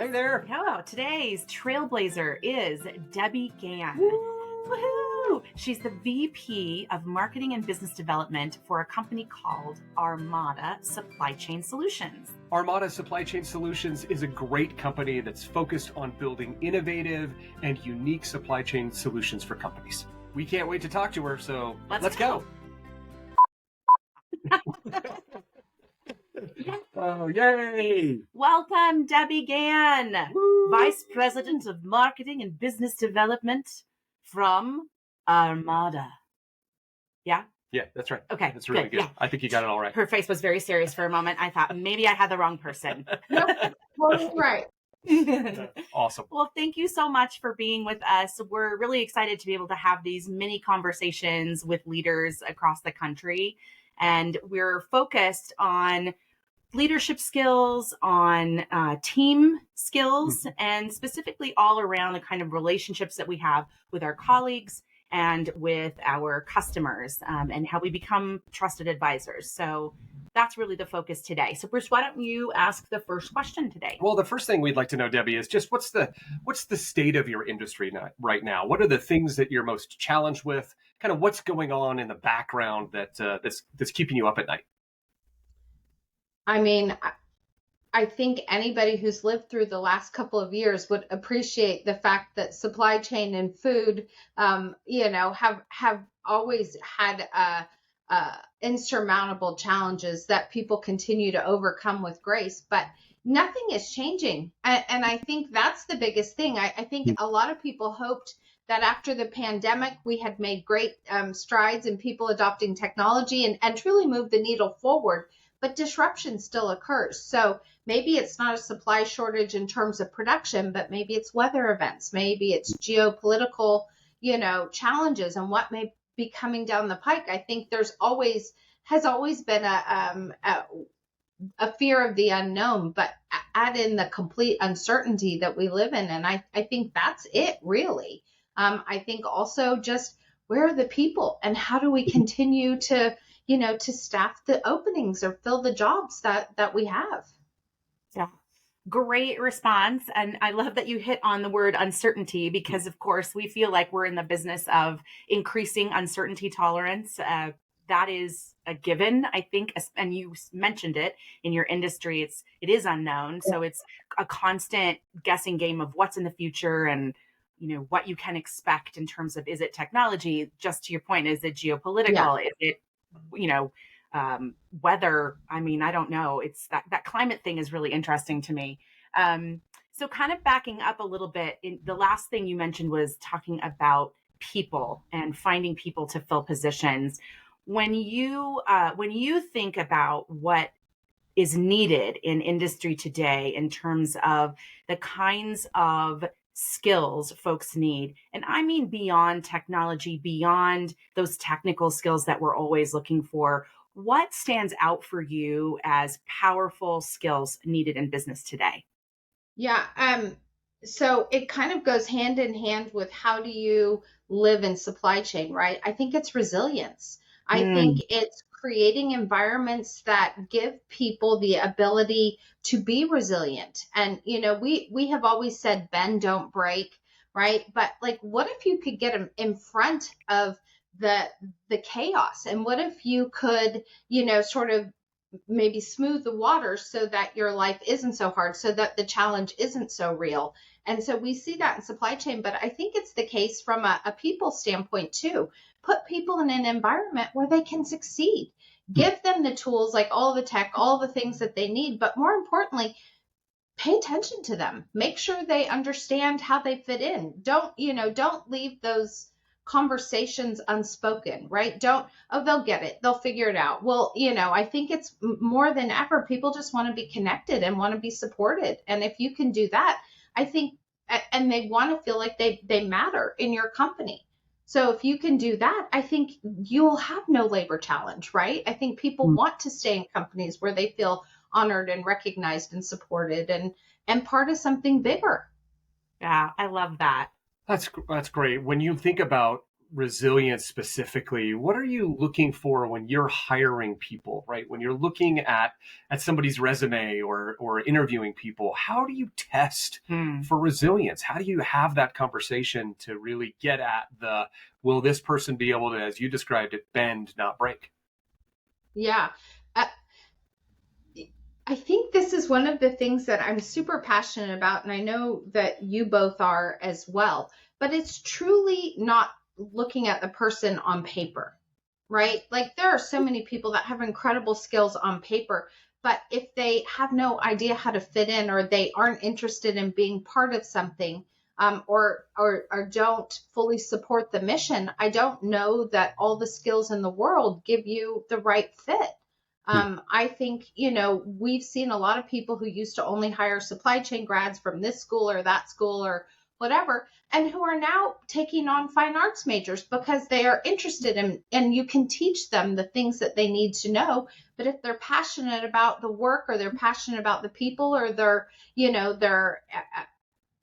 Hey there. Hello. Today's trailblazer is Debi Gann. Woohoo! She's the VP of Marketing and Business Development for a company called Armada Supply Chain Solutions. Armada Supply Chain Solutions is a great company that's focused on building innovative and unique supply chain solutions for companies. We can't wait to talk to her, so let's go. Oh, yay! Welcome, Debi Gann, Woo! Vice President of Marketing and Business Development from Armada. Yeah? Yeah, that's right. Okay, That's really good. yeah. I think you got it all right. Her face was very serious for a moment. I thought maybe I had the wrong person. Well, right. Awesome. Well, thank you so much for being with us. We're really excited to be able to have these mini conversations with leaders across the country. And we're focused on leadership skills, on team skills, and specifically all around the kind of relationships that we have with our colleagues and with our customers, and how we become trusted advisors. So that's really the focus today. So Bruce, why don't you ask the first question today? Well, the first thing we'd like to know, Debi, is just what's the state of your industry right now? What are the things that you're most challenged with? Kind of what's going on in the background that's keeping you up at night? I mean, I think anybody who's lived through the last couple of years would appreciate the fact that supply chain and food, have always had insurmountable challenges that people continue to overcome with grace. But nothing is changing. And I think that's the biggest thing. I think a lot of people hoped that after the pandemic, we had made great strides in people adopting technology and truly moved the needle forward. But disruption still occurs. So maybe it's not a supply shortage in terms of production, but maybe it's weather events. Maybe it's geopolitical, challenges and what may be coming down the pike. I think has always been a fear of the unknown, but add in the complete uncertainty that we live in. And I think that's it, really. I think also just where are the people and how do we continue to staff the openings or fill the jobs that we have. Yeah. Great response. And I love that you hit on the word uncertainty because, of course, we feel like we're in the business of increasing uncertainty tolerance. That is a given, I think, and you mentioned it in your industry. It is unknown. So it's a constant guessing game of what's in the future and what you can expect in terms of, is it technology? Just to your point, is it geopolitical? Yeah. Is it weather? I mean, I don't know. It's that climate thing is really interesting to me. So kind of backing up a little bit, the last thing you mentioned was talking about people and finding people to fill positions. When you think about what is needed in industry today in terms of the kinds of skills folks need, and I mean beyond technology, beyond those technical skills that we're always looking for, what stands out for you as powerful skills needed in business today? Yeah. So it kind of goes hand in hand with how do you live in supply chain, right? I think it's resilience. I think it's creating environments that give people the ability to be resilient. And, we have always said, bend, don't break, right? But what if you could get them in front of the chaos? And what if you could, sort of maybe smooth the water so that your life isn't so hard, so that the challenge isn't so real? And so we see that in supply chain, but I think it's the case from a people standpoint too. Put people in an environment where they can succeed. Give them the tools, like all the tech, all the things that they need, but more importantly, pay attention to them. Make sure they understand how they fit in. Don't leave those conversations unspoken, right? They'll get it. They'll figure it out. Well, I think it's more than ever, people just want to be connected and want to be supported. And if you can do that, I think, and they want to feel like they matter in your company. So if you can do that, I think you'll have no labor challenge, right? I think people want to stay in companies where they feel honored and recognized and supported and part of something bigger. Yeah, I love that. That's great. When you think about resilience specifically, what are you looking for when you're hiring people, right? When you're looking at somebody's resume or interviewing people, how do you test for resilience? How do you have that conversation to really get at will this person be able to, as you described it, bend, not break? Yeah. I think this is one of the things that I'm super passionate about, and I know that you both are as well, but it's truly not looking at the person on paper, right? Like there are so many people that have incredible skills on paper, but if they have no idea how to fit in, or they aren't interested in being part of something, or don't fully support the mission, I don't know that all the skills in the world give you the right fit. I think, we've seen a lot of people who used to only hire supply chain grads from this school or that school or whatever, and who are now taking on fine arts majors because they are interested in, and you can teach them the things that they need to know. But if they're passionate about the work, or they're passionate about the people, or they're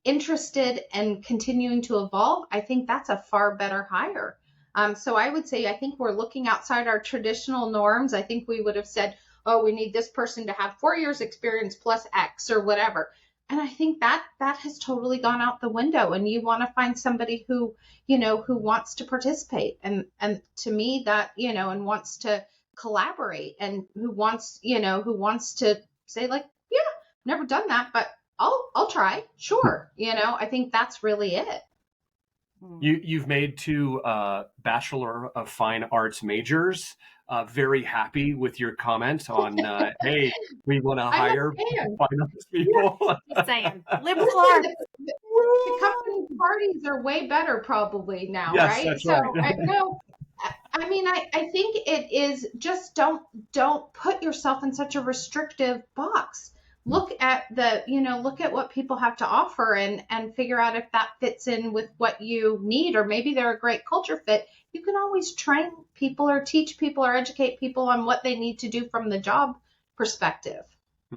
interested in continuing to evolve, I think that's a far better hire. So I would say, I think we're looking outside our traditional norms. I think we would have said, oh, we need this person to have 4 years experience plus X or whatever. And I think that has totally gone out the window. And you want to find somebody who wants to participate. And to me that, and wants to collaborate, and who wants to say like, yeah, never done that, but I'll try. Sure. I think that's really it. You've made 2 Bachelor of Fine Arts majors very happy with your comment on, hey, we want to hire fine arts people. Just saying, liberal arts. The company parties are way better probably now, yes, right? That's so right. I think it is just don't put yourself in such a restrictive box. Look at what people have to offer, and figure out if that fits in with what you need, or maybe they're a great culture fit. You can always train people, or teach people, or educate people on what they need to do from the job perspective.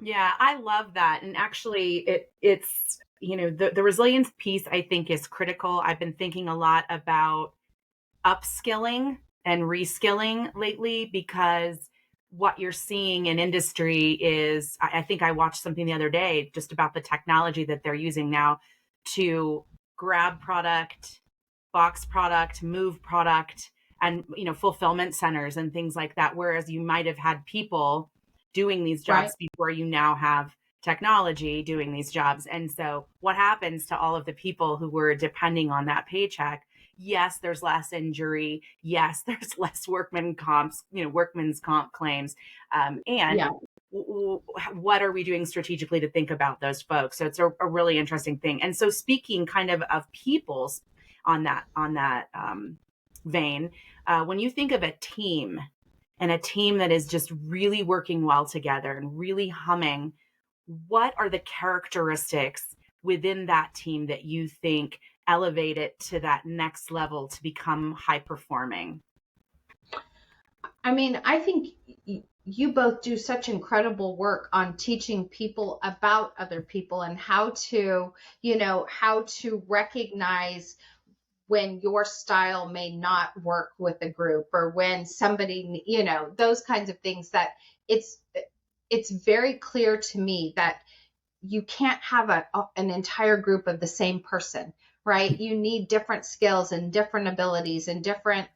Yeah, I love that. And actually it's the resilience piece, I think, is critical. I've been thinking a lot about upskilling and reskilling lately, because what you're seeing in industry is, I think I watched something the other day just about the technology that they're using now to grab product, box product, move product, and fulfillment centers and things like that. Whereas you might have had people doing these jobs before, you now have technology doing these jobs. And so what happens to all of the people who were depending on that paycheck? Yes, there's less injury. Yes, there's less workman's comp claims. What are we doing strategically to think about those folks? So it's a really interesting thing. And so speaking kind of peoples on that vein, when you think of a team, and a team that is just really working well together and really humming, what are the characteristics within that team that you think elevate it to that next level to become high performing? I think you both do such incredible work on teaching people about other people, and how to recognize when your style may not work with a group, or when somebody, those kinds of things. That it's very clear to me that you can't have an entire group of the same person, right? You need different skills and different abilities and different,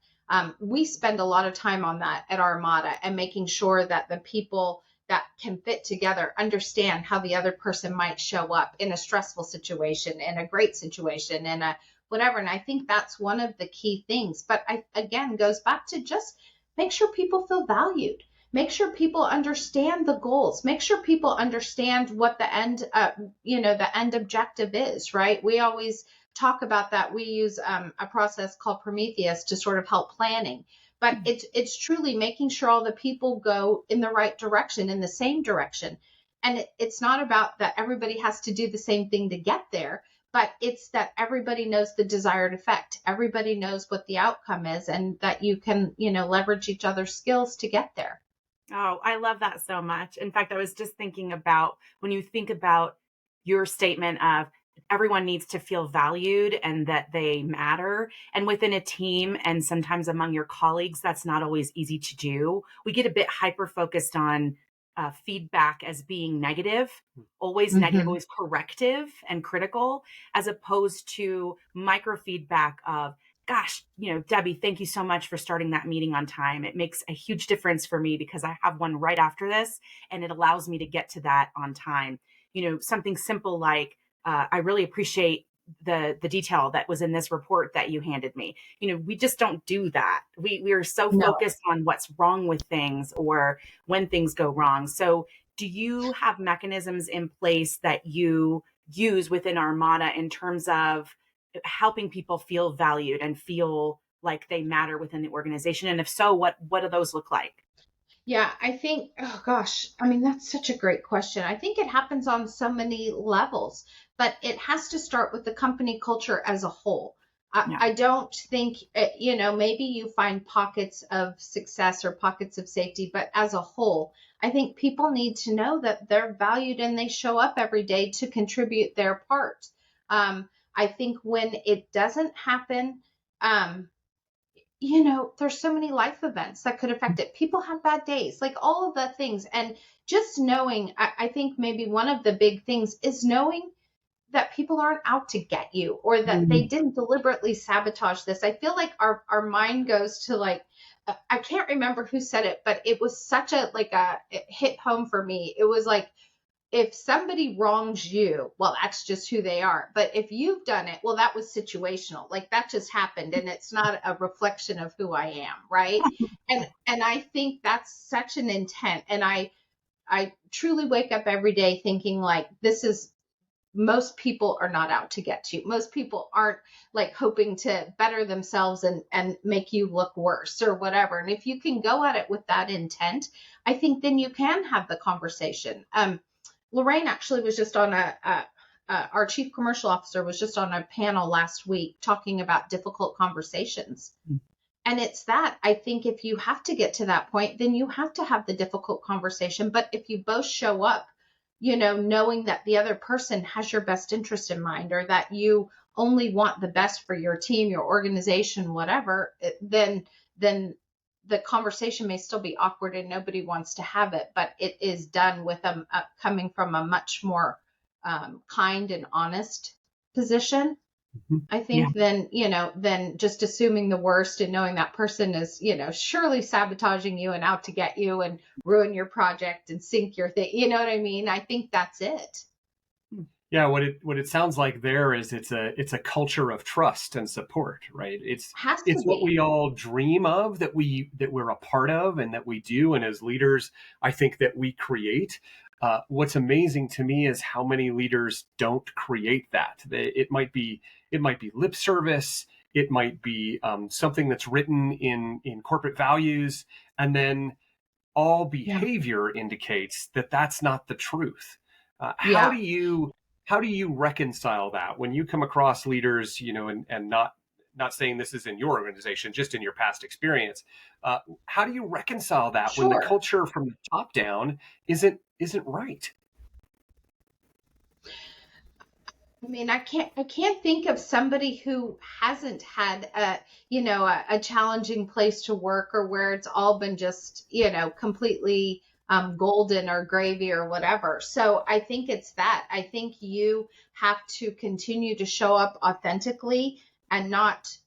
we spend a lot of time on that at Armada, and making sure that the people that can fit together understand how the other person might show up in a stressful situation, in a great situation, in a whatever. And I think that's one of the key things. But again, goes back to just make sure people feel valued. Make sure people understand the goals. Make sure people understand what the end objective is, right? We always talk about that. We use a process called Prometheus to sort of help planning. But it's truly making sure all the people go in the right direction, in the same direction. And it's not about that everybody has to do the same thing to get there, but it's that everybody knows the desired effect. Everybody knows what the outcome is, and that you can, leverage each other's skills to get there. Oh, I love that so much. In fact, I was just thinking about when you think about your statement of everyone needs to feel valued and that they matter. And within a team and sometimes among your colleagues, that's not always easy to do. We get a bit hyper focused on feedback as being negative, always negative, always corrective and critical, as opposed to micro feedback of, gosh, Debi, thank you so much for starting that meeting on time. It makes a huge difference for me because I have one right after this and it allows me to get to that on time. Something simple like, I really appreciate the detail that was in this report that you handed me. We just don't do that. We are so focused on what's wrong with things or when things go wrong. So do you have mechanisms in place that you use within Armada in terms of helping people feel valued and feel like they matter within the organization? And if so, what do those look like? Yeah, I think, oh gosh, I mean, that's such a great question. I think it happens on so many levels, but it has to start with the company culture as a whole. I don't think, maybe you find pockets of success or pockets of safety, but as a whole, I think people need to know that they're valued and they show up every day to contribute their part. I think when it doesn't happen, there's so many life events that could affect it. People have bad days, like all of the things. And just knowing, I think maybe one of the big things is knowing that people aren't out to get you or that they didn't deliberately sabotage this. I feel like our mind goes to like, I can't remember who said it, but it was such it hit home for me. It was like, if somebody wrongs you, well, that's just who they are. But if you've done it, well, that was situational. Like that just happened and it's not a reflection of who I am. Right. And I think that's such an intent. And I truly wake up every day thinking like, most people are not out to get you. Most people aren't like hoping to better themselves and make you look worse or whatever. And if you can go at it with that intent, I think then you can have the conversation. Lorraine actually was just on our chief commercial officer was just on a panel last week talking about difficult conversations. And it's that, I think if you have to get to that point, then you have to have the difficult conversation. But if you both show up, knowing that the other person has your best interest in mind or that you only want the best for your team, your organization, whatever, then the conversation may still be awkward and nobody wants to have it, but it is done with coming from a much more kind and honest position. I think then just assuming the worst and knowing that person is, surely sabotaging you and out to get you and ruin your project and sink your thing. You know what I mean? I think that's it. Yeah, what it sounds like there is it's a culture of trust and support, right? It's what we all dream of, that we're a part of and that we do, and as leaders, I think that we create. What's amazing to me is how many leaders don't create that. It might be lip service, it might be something that's written in corporate values, and then all behavior indicates that that's not the truth. How do you reconcile that when you come across leaders, and not saying this is in your organization, just in your past experience? How do you reconcile that when the culture from the top down isn't right? I mean, I can't think of somebody who hasn't had a challenging place to work or where it's all been just, completely golden or gravy or whatever. So I think it's that. I think you have to continue to show up authentically and not,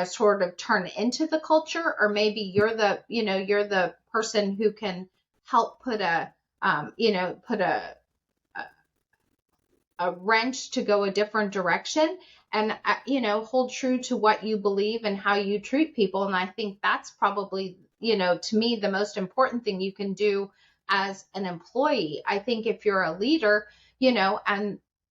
sort of turn into the culture, or maybe you're the person who can help put a wrench to go a different direction and, hold true to what you believe and how you treat people. And I think that's probably, to me, the most important thing you can do as an employee. I think if you're a leader,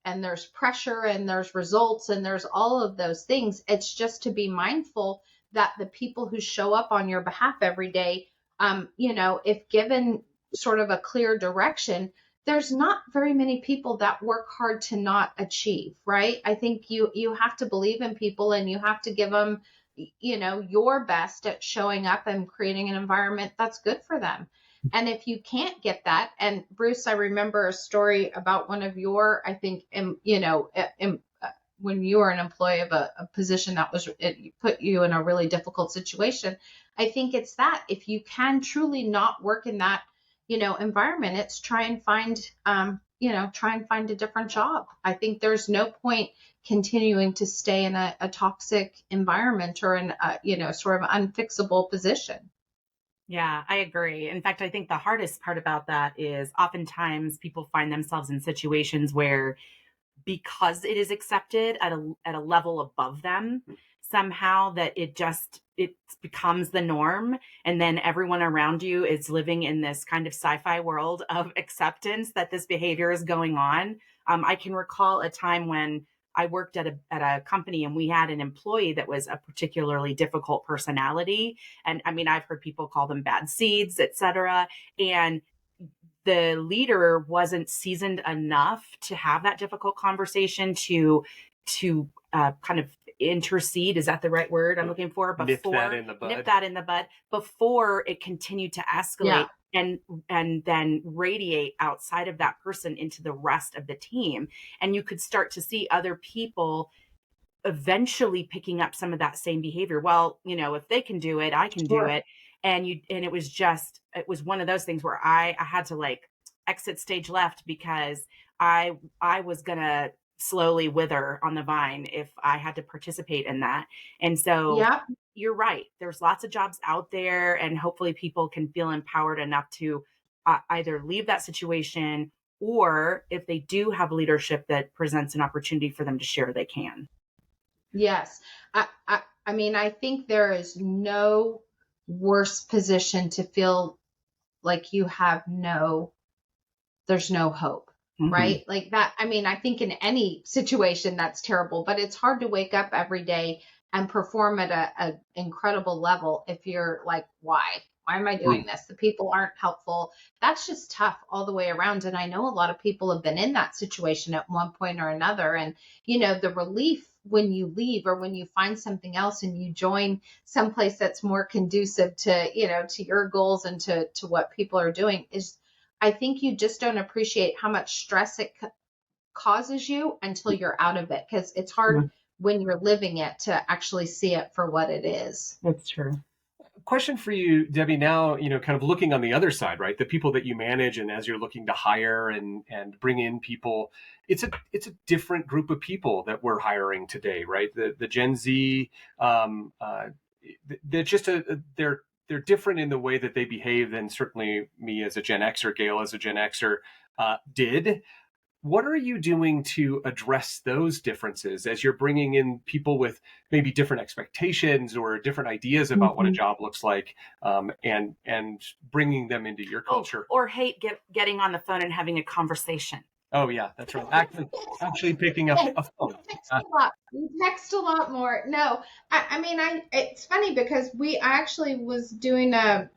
and there's pressure and there's results and there's all of those things, it's just to be mindful that the people who show up on your behalf every day, if given sort of a clear direction, there's not very many people that work hard to not achieve, right? I think you have to believe in people and you have to give them, your best at showing up and creating an environment that's good for them. And if you can't get that, and Bruce, I remember a story about one of your, I think, when you were an employee of a position that it put you in a really difficult situation. I think it's that if you can truly not work in that, environment, it's try and find a different job. I think there's no point continuing to stay in a toxic environment or in a, sort of unfixable position. Yeah, I agree. In fact, I think the hardest part about that is oftentimes people find themselves in situations where, because it is accepted at a level above them, somehow that it becomes the norm, and then everyone around you is living in this kind of sci-fi world of acceptance that this behavior is going on. I can recall a time when I worked at a company, and we had an employee that was a particularly difficult personality, and I mean, I've heard people call them bad seeds, etc. And the leader wasn't seasoned enough to have that difficult conversation to kind of intercede. Is that the right word I'm looking for? Before nip that in the bud before it continued to escalate. Yeah. And then radiate outside of that person into the rest of the team. And you could start to see other people eventually picking up some of that same behavior. Well, if they can do it, I can do it. And it was one of those things where I had to like exit stage left, because I was gonna slowly wither on the vine if I had to participate in that. And so you're right. There's lots of jobs out there, and hopefully people can feel empowered enough to either leave that situation, or if they do have leadership that presents an opportunity for them to share, they can. Yes. I mean, I think there is no worse position to feel like there's no hope, right? Like that. I mean, I think in any situation that's terrible, but it's hard to wake up every day and perform at an incredible level if you're like, why am I doing this? The people aren't helpful. That's just tough all the way around. And I know a lot of people have been in that situation at one point or another. And, the relief when you leave, or when you find something else and you join someplace that's more conducive to, to your goals and to what people are doing, is I think you just don't appreciate how much stress it causes you until you're out of it. Because it's hard when you're living it to actually see it for what it is. That's true. Question for you, Debi, now, kind of looking on the other side, right? The people that you manage, and as you're looking to hire and bring in people, it's a different group of people that we're hiring today, right? The Gen Z, they're just they're different in the way that they behave than certainly me as a Gen Xer, Gail as a Gen Xer did. What are you doing to address those differences as you're bringing in people with maybe different expectations or different ideas about what a job looks like, and bringing them into your culture? Or hate getting on the phone and having a conversation. Oh yeah, that's right. Actually picking up a phone. We text a lot more. No, I mean, it's funny because I actually was doing a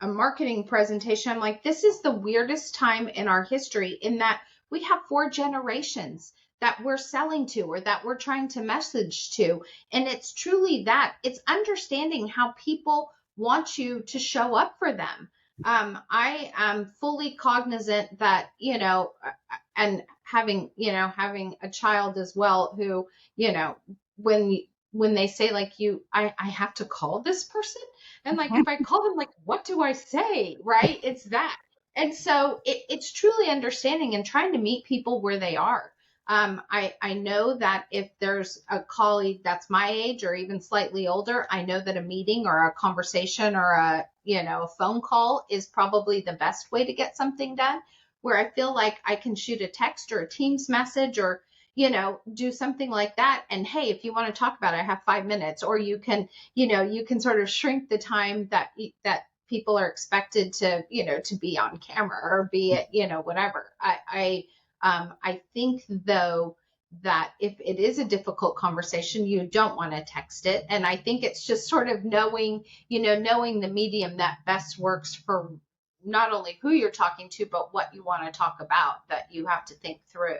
marketing presentation. I'm like, this is the weirdest time in our history, in that we have 4 generations that we're selling to, or that we're trying to message to. And it's truly that. It's understanding how people want you to show up for them. I am fully cognizant that, and having a child as well, who, when they say like I have to call this person, and like, if I call them, like, what do I say? Right. It's that. And so it's truly understanding and trying to meet people where they are. I know that if there's a colleague that's my age or even slightly older, I know that a meeting or a conversation or a phone call is probably the best way to get something done, where I feel like I can shoot a text or a Teams message or, do something like that. And hey, if you want to talk about it, I have 5 minutes, or you can sort of shrink the time that people are expected to, to be on camera or be it, whatever. I think though that if it is a difficult conversation, you don't want to text it. And I think it's just sort of knowing the medium that best works for not only who you're talking to, but what you want to talk about, that you have to think through.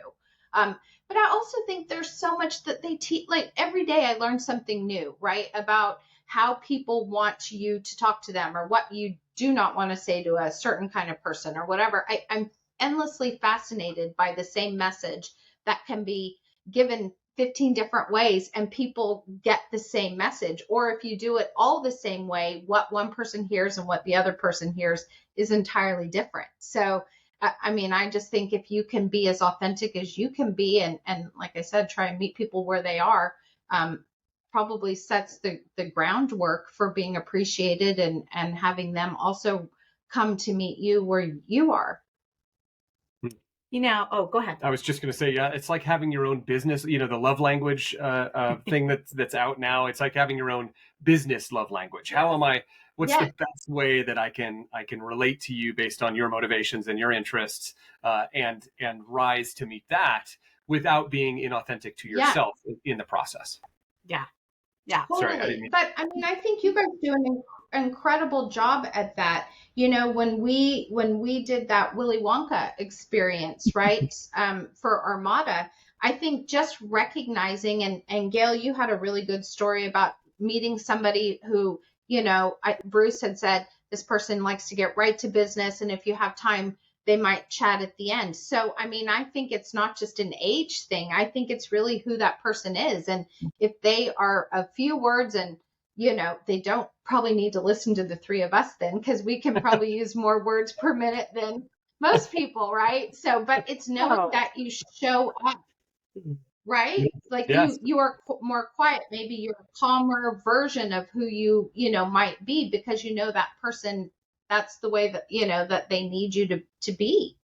But I also think there's so much that they teach. Like every day I learn something new, right? About how people want you to talk to them, or what you do not want to say to a certain kind of person or whatever. I'm endlessly fascinated by the same message that can be given 15 different ways and people get the same message. Or if you do it all the same way, what one person hears and what the other person hears is entirely different. So, I mean, I just think if you can be as authentic as you can be, and like I said, try and meet people where they are, probably sets the groundwork for being appreciated and having them also come to meet you where you are. Go ahead. I was just going to say, yeah, it's like having your own business, the love language thing that's out now. It's like having your own business love language. What's the best way that I can relate to you based on your motivations and your interests, and rise to meet that without being inauthentic to yourself in the process. Yeah. Totally. Sorry, but I mean, I think you guys do an incredible job at that. When we did that Willy Wonka experience, right, for Armada, I think just recognizing, and Gail, you had a really good story about meeting somebody who, Bruce had said, this person likes to get right to business, and if you have time, they might chat at the end. So, I mean, I think it's not just an age thing. I think it's really who that person is. And if they are a few words and, they don't probably need to listen to the three of us then, because we can probably use more words per minute than most people, right? So, but it's knowing that you show up, right? Like you are more quiet. Maybe you're a calmer version of who you might be, because that person, that's the way that, that they need you to be.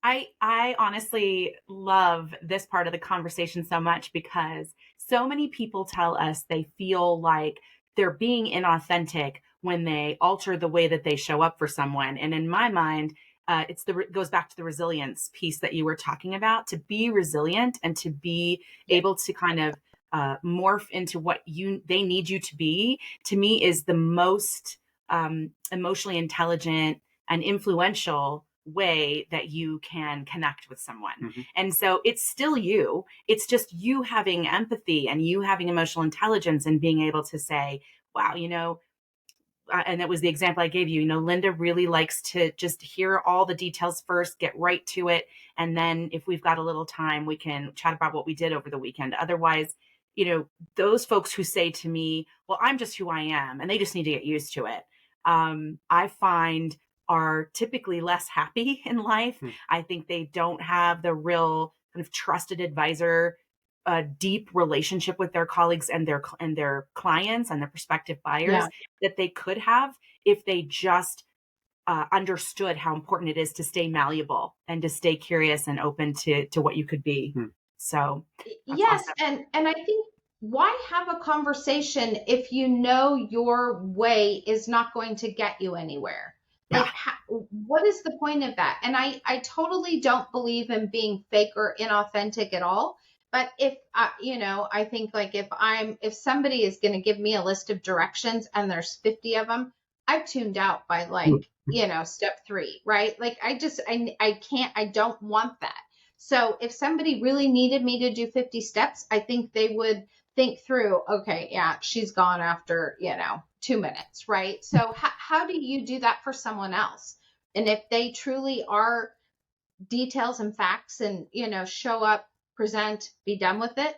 I honestly love this part of the conversation so much, because so many people tell us they feel like they're being inauthentic when they alter the way that they show up for someone. And in my mind, it goes back to the resilience piece that you were talking about. To be resilient and to be able to kind of morph into what they need you to be, to me, is the most emotionally intelligent and influential way that you can connect with someone. Mm-hmm. And so it's still you. It's just you having empathy and you having emotional intelligence and being able to say, wow, and that was the example I gave you. Linda really likes to just hear all the details first, get right to it. And then if we've got a little time, we can chat about what we did over the weekend. Otherwise, those folks who say to me, well, I'm just who I am, and they just need to get used to it, I find are typically less happy in life. I think they don't have the real kind of trusted advisor, deep relationship with their colleagues and their clients and their prospective buyers that they could have if they just understood how important it is to stay malleable and to stay curious and open to what you could be. So yes, awesome. And I think, why have a conversation if your way is not going to get you anywhere? Like, what is the point of that? And I totally don't believe in being fake or inauthentic at all. But if, I think, like, if somebody is going to give me a list of directions and there's 50 of them, I've tuned out by step 3, right? Like, I don't want that. So if somebody really needed me to do 50 steps, I think they would think through, okay, yeah, she's gone after, 2 minutes, right? So how do you do that for someone else? And if they truly are details and facts and, show up, present, be done with it.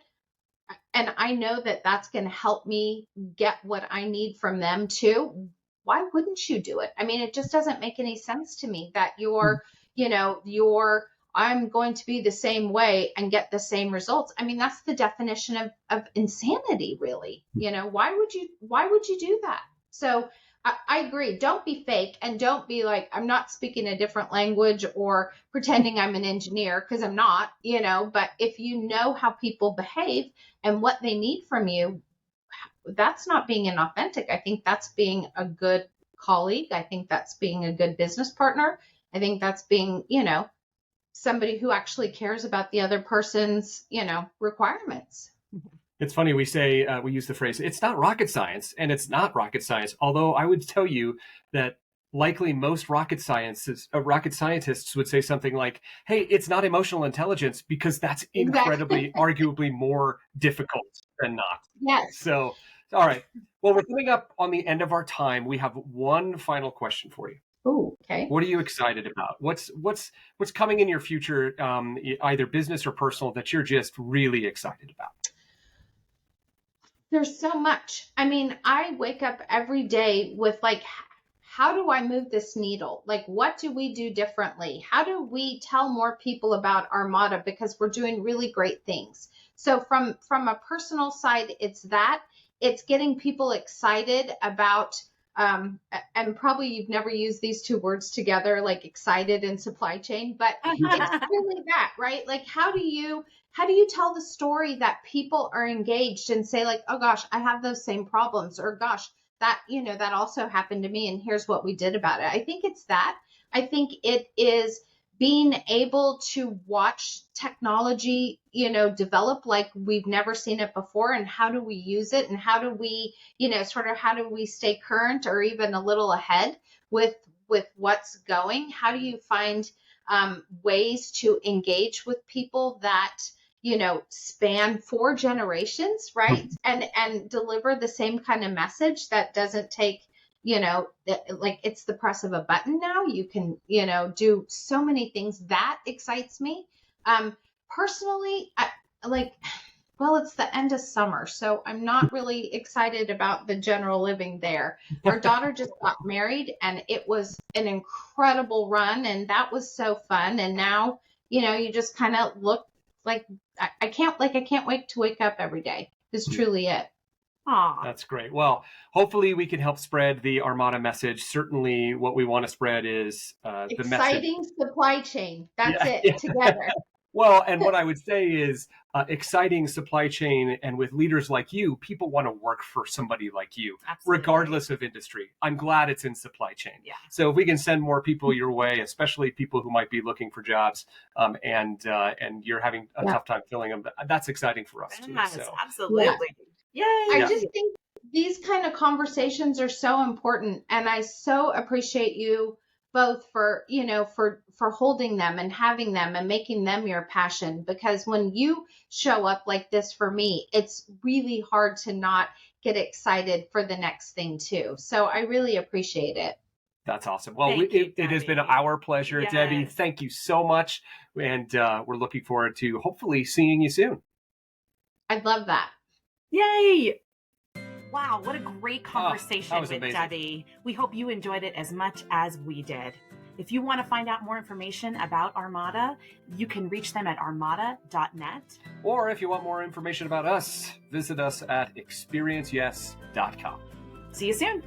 And I know that that's going to help me get what I need from them too. Why wouldn't you do it? I mean, it just doesn't make any sense to me that I'm going to be the same way and get the same results. I mean, that's the definition of insanity, really. Why would you do that? So I agree. Don't be fake, and don't be like, I'm not speaking a different language or pretending I'm an engineer, because I'm not, but if you know how people behave and what they need from you, that's not being inauthentic. I think that's being a good colleague. I think that's being a good business partner. I think that's being, somebody who actually cares about the other person's, requirements. It's funny, we say, we use the phrase, it's not rocket science, and it's not rocket science. Although I would tell you that likely most rocket scientists would say something like, hey, it's not emotional intelligence, because that's incredibly, arguably more difficult than not. Yes. So All right. Well, we're coming up on the end of our time. We have one final question for you. Oh, okay. What are you excited about? What's coming in your future, either business or personal, that you're just really excited about? There's so much. I mean, I wake up every day with like, how do I move this needle? Like, what do we do differently? How do we tell more people about Armada? Because we're doing really great things. So from a personal side, it's getting people excited about, and probably you've never used these two words together, like excited and supply chain, but it's really that, right? Like, how do you tell the story that people are engaged and say like, oh gosh, I have those same problems, or gosh, that, that also happened to me, and here's what we did about it. I think it's that. I think it is being able to watch technology, develop like we've never seen it before, and how do we use it, and how do we, how do we stay current or even a little ahead with what's going? How do you find ways to engage with people that, span 4 generations, right? And deliver the same kind of message that doesn't take, like it's the press of a button now. You can, do so many things. That excites me. Personally, it's the end of summer, so I'm not really excited about the general living there. Our daughter just got married, and it was an incredible run, and that was so fun. And now, you just kind of look like I can't wait to wake up every day. Is truly it. Aw. That's great. Well, hopefully we can help spread the Armada message. Certainly what we want to spread is the exciting message. Supply chain. That's it. Together. Well, and what I would say is exciting supply chain, and with leaders like you, people want to work for somebody like you, Absolutely. regardless of industry. I'm glad it's in supply chain. Yeah. So if we can send more people your way, especially people who might be looking for jobs, and you're having a tough time filling them, that's exciting for us too. Yes, So absolutely. Yeah. Yay. I just think these kind of conversations are so important, and I so appreciate you both for, for holding them and having them and making them your passion, because when you show up like this for me, it's really hard to not get excited for the next thing too. So I really appreciate it. that's awesome. Well, Thank you, it has been Debi. our pleasure, Yes. Debi. Thank you so much. And we're looking forward to hopefully seeing you soon. I'd love that. Yay. Wow, what a great conversation that was with amazing. Debi. We hope you enjoyed it as much as we did. If you want to find out more information about Armada, you can reach them at armada.net. Or if you want more information about us, visit us at ExperienceYes.com. See you soon.